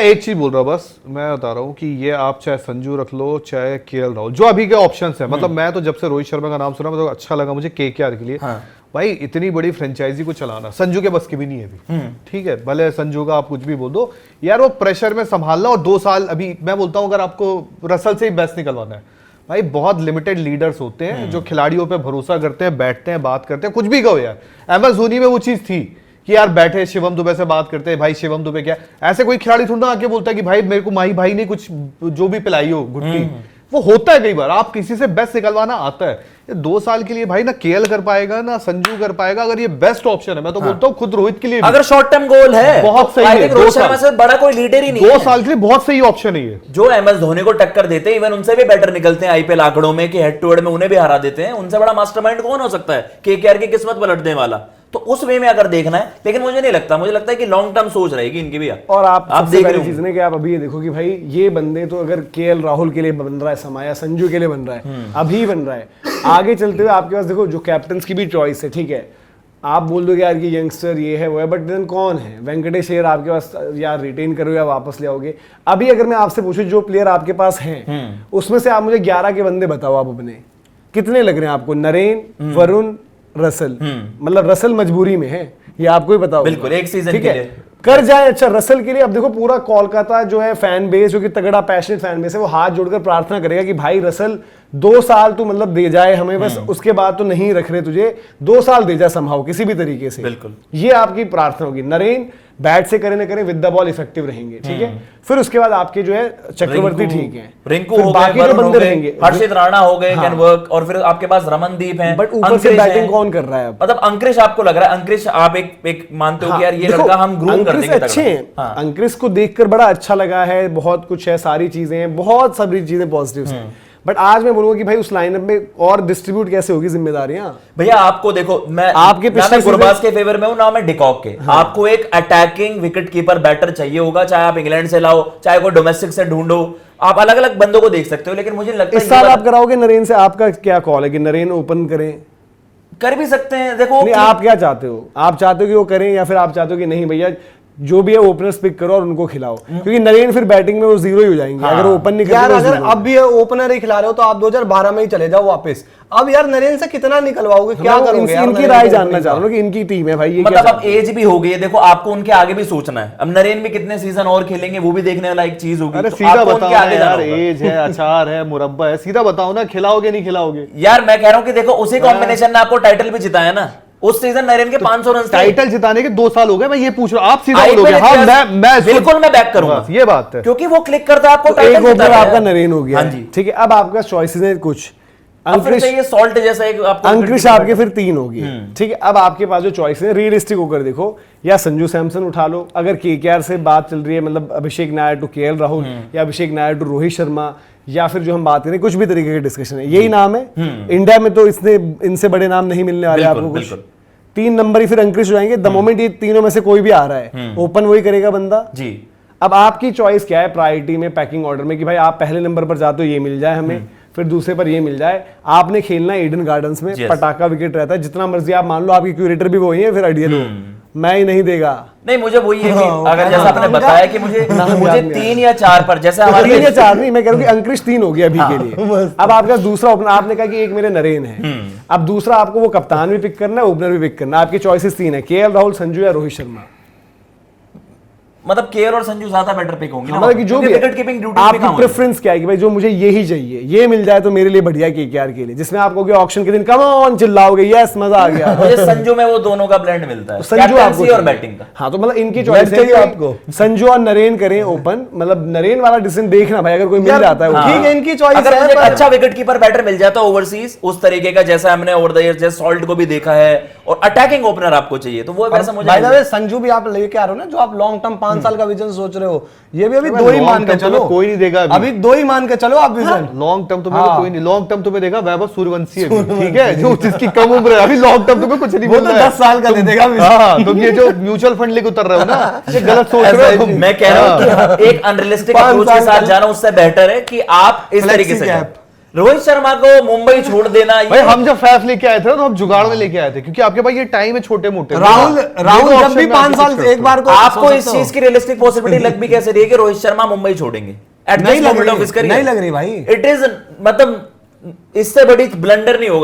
एक चीज बोल रहा हूँ, बस मैं बता रहा हूँ कि ये आप चाहे संजू रख लो चाहे केएल राहुल, जो अभी के ऑप्शंस है, मतलब मैं तो जब से रोहित शर्मा का नाम सुना मतलब अच्छा लगा मुझे केकेआर के लिए। भाई इतनी बड़ी फ्रेंचाइजी को चलाना संजू के बस की भी नहीं है अभी, ठीक है, भले संजू का आप कुछ भी बोल दो यार, वो प्रेशर में संभालना, और 2 साल अभी मैं बोलता हूँ अगर आपको रसल से ही बेस्ट निकलवाना है, भाई बहुत लिमिटेड लीडर्स होते हैं जो खिलाड़ियों पे भरोसा करते हैं, बैठते हैं, बात करते हैं, कुछ भी कहो यार। एमएस धोनी में वो चीज थी कि यार बैठे शिवम दुबे से बात करते हैं, भाई शिवम दुबे क्या, ऐसे कोई खिलाड़ी थोड़ा आके बोलता है कि भाई मेरे को माही भाई ने कुछ जो भी पिलाई हो गुट्टी, वो होता है कई बार, आप किसी से बेस्ट निकलवाना आता है। ये 2 साल के लिए भाई ना केएल कर पाएगा ना संजू कर पाएगा, अगर ये बेस्ट ऑप्शन है, मैं तो बोलता हूँ खुद रोहित के लिए अगर शॉर्ट टर्म गोल है बहुत सही है, 2 साल से बड़ा कोई लीडर ही नहीं 2 साल के लिए बहुत सही ऑप्शन है ये, जो एमएस धोनी को टक्कर देते हैं, इवन उनसे भी बेटर निकलते हैं आईपीएल आंकड़ों में कि हेड टू हेड में उन्हें भी हरा देते हैं, उनसे बड़ा मास्टरमाइंड कौन हो सकता है, केकेआर की किस्मत पलटने वाला। तो उस वे में अगर देखना है, लेकिन मुझे नहीं लगता, मुझे लगता है कि लॉन्ग टर्म सोच रहेगी इनकी भी। और आप देख रहे चीज कि आप अभी ये देखो कि भाई ये बंदे तो अगर केएल राहुल के लिए बन रहा है समय, या संजू के लिए बन रहा है, अभी बन रहा है, आगे चलते हुए आपके पास देखो जो कैप्टन्स की भी चॉइस है, ठीक है, आप बोल दो यार कि यंगस्टर ये है वो है, बट देन कौन है, वेंकटेश अय्यर आपके पास यार रिटेन करो या वापस ले आओगे। अभी अगर मैं आपसे पूछूं जो प्लेयर आपके पास हैं उसमें से आप मुझे 11 के बंदे बताओ, आप अपने कितने लग रहे हैं आपको? नरेन, वरुण, रसल, मतलब रसल मजबूरी में है, ये आपको ही बताओ। बिल्कुल, एक सीजन के लिए कर जाए। अच्छा रसल के लिए अब देखो पूरा कोलकाता जो है फैन बेस, जो कि तगड़ा पैशनेट फैन बेस है, वो हाथ जोड़कर प्रार्थना करेगा कि भाई रसल 2 साल तू मतलब दे जाए हमें, बस उसके बाद तो नहीं रख रहे तुझे, 2 साल दे जा समहाउ किसी भी तरीके से। बिल्कुल, ये आपकी प्रार्थना होगी। नरेन बैट से करें न करें विद द बॉल इफेक्टिव रहेंगे, ठीक है। फिर उसके बाद आपके जो है चक्रवर्ती ठीक है, रिंकू हो बाकी जो बंदे रहेंगे, हर्षित राणा हो गए, कैन वर्क, और फिर आपके पास रमनदीप हैं, बट ऊपर से बैटिंग कौन कर रहा है? मतलब अंक्रिश आपको लग रहा है, अंक्रिश आप एक मानते हो कि यार ये लड़का हम ग्रूम कर देंगे? अच्छे हैं, अंक्रिश को देखकर बड़ा अच्छा लगा है, बहुत कुछ है, सारी चीजें हैं, बहुत सारी चीजें पॉजिटिव हैं, बट आज मैं बोलूंगा कि भाई उस लाइनअप में और डिस्ट्रीब्यूट कैसे होगी जिम्मेदारियां? भैया आपको देखो, मैं आपके पिछले गुरबाज के फेवर में हूं ना, मैं डिकॉक के। आपको एक अटैकिंग विकेट कीपर बैटर चाहिए होगा, चाहे आप इंग्लैंड से लाओ, चाहे कोई डोमेस्टिक से ढूंढो, आप अलग अलग बंदों को देख सकते हो, लेकिन मुझे लगता है इस साल आप कराओगे नरेन से? आपका क्या कॉल है कि नरेन ओपन करें? कर भी सकते हैं, देखो आप क्या चाहते हो? आप चाहते हो कि वो करें, या फिर आप चाहते हो कि नहीं भैया जो भी है ओपनर्स पिक करो और उनको खिलाओ, क्योंकि नरेन फिर बैटिंग में वो जीरो ही हो जाएंगे अगर ओपन नहीं यार। अगर अब भी ओपनर ही खिला रहे हो तो आप 2012 में ही चले जाओ वापस। अब यार नरेन से कितना निकलवाओगे, क्या करोगे? इनकी राय जानना चाह रहा हूँ कि इनकी टीम है भाई, ये मतलब अब एज भी हो गई है, देखो आपको उनके आगे भी सोचना है। अब नरेन भी कितने सीजन और खेलेंगे वो भी देखने वाला एक चीज होगी। अरे सीधा बताओ यार, एज है, अचार है, मुरब्बा है, सीधा बताओ ना, खिलाओगे नहीं खिलाओगे? यार मैं कह रहा हूँ कि देखो उसी कॉम्बिनेशन ने आपको टाइटल भी जिताया ना, उस सीजन नरेन के 500 रन। टाइटल जिताने के 2 साल हो गए, मैं ये पूछ रहा हूं, आप सीधा बोलोगे हाँ मैं बिल्कुल मैं बैक करूंगा, ये बात है, क्योंकि वो क्लिक करता है आपको टाइटल जिताया। आपका नरेन हो गया, हाँ जी, ठीक है। अब आपका चॉइसेस है कुछ, अंक्रिश सॉल्ट जैसा एक आपको, अंक्रिश आपके फिर 3 हो गए, ठीक है। अब आपके पास जो चॉइस है रियलिस्टिक होकर देखो, या संजू सैमसन उठा लो, अगर केकेआर से बात चल रही है, मतलब अभिषेक नायर टू केएल राहुल, या अभिषेक नायर टू रोहित शर्मा, या फिर जो हम बात करें कुछ भी तरीके की डिस्कशन है, यही नाम है। इंडिया में तो इनसे बड़े नाम नहीं मिलने वाले आपको कुछ। 3 नंबर ही फिर अंक्रिश हो जाएंगे। द मोमेंट ये तीनों में से कोई भी आ रहा है, ओपन वही करेगा बंदा जी। अब आपकी चॉइस क्या है प्रायोरिटी में, पैकिंग ऑर्डर में, कि भाई आप पहले नंबर पर जाते हो ये मिल जाए हमें, फिर दूसरे पर ये मिल जाए। आपने खेलना है ईडन गार्डन्स में, पटाखा विकेट रहता है, जितना मर्जी आप मान लो, आपकी क्यूरेटर भी वही है, फिर अडियल हो, मैं ही नहीं देगा। नहीं मुझे वही है कि अगर जैसा आपने बताया कि मुझे 3 या 4 पर, जैसे हमारे 3 या 4 नहीं, मैं कह रहा हूँ कि अंक्रिश 3 हो गया अभी के लिए। अब आपका दूसरा ओपनर, आपने कहा कि एक मेरे नरेन है, अब दूसरा आपको वो कप्तान भी पिक करना है, ओपनर भी पिक करना है। आपकी चॉइसेस 3 है, केएल राहुल, संजू या रोहित शर्मा। मतलब केएल और संजू ज्यादा बेटर पिक होंगे, मतलब कि जो भी विकेट कीपिंग ड्यूटी आपकी प्रेफरेंस क्या है कि भाई जो मुझे यही चाहिए, ये मिल जाए तो मेरे लिए बढ़िया केकेआर के लिए, जिसमें आप कहोगे ऑक्शन के दिन कम ऑन चिल्लाओगे यस मजा आ गया। मुझे संजू में वो दोनों का ब्लेंड मिलता है, संजू आपको और बैटिंग का। हाँ तो मतलब इनकी चॉइस है आपको संजू और नरेन करें ओपन, मतलब नरेन वाला डिसीजन देखना भाई, अगर कोई मिल जाता है ठीक है इनकी चॉइस। अगर मुझे अच्छा विकेट कीपर बैटर मिल जाता है ओवरसीज उस तरीके का, जैसा हमने ओवर द ईयर जैसे सॉल्ट को भी देखा है, और अटैकिंग ओपनर आपको चाहिए, तो वो वैसा मुझे संजू भी आप लेके आ रहे हो ना, जो आप लॉन्ग टर्म 5 साल का विजन सोच रहे हो, ये भी अभी 2 ही मान के चलो, कोई नहीं देगा अभी 2 ही मान के चलो आप विजन। लॉन्ग टर्म तुम्हें कोई नहीं, लॉन्ग टर्म तुम्हें देगा वैभव सूर्यवंशी है, ठीक है, जो जिसकी कम उम्र है, अभी लॉन्ग टर्म तुम्हें कुछ नहीं बोलता है, 10 साल का दे देगा। हाँ तुम ये जो म्यूचुअल फंड लेके उतर रहे हो ना, ये गलत सोच रहे हो। मैं कह रहा हूं कि एक अनरियलिस्टिक अप्रोच के साथ जाना उससे बेहतर है कि आप इस तरीके से रोहित शर्मा को मुंबई छोड़ देना भाई हम जब फैफ लेके आए थे ना तो हम जुगाड़ में लेके आए थे क्योंकि आपके पास ये टाइम है छोटे मोटे। राहुल जब भी 5 साल से एक बार को आपको इस चीज की रियलिस्टिक पॉसिबिलिटी लग भी कैसे रही है कि रोहित शर्मा मुंबई छोड़ेंगे? नहीं लग रही भाई, इट इज मतलब इससे बड़ी ब्लंडर नहीं होगा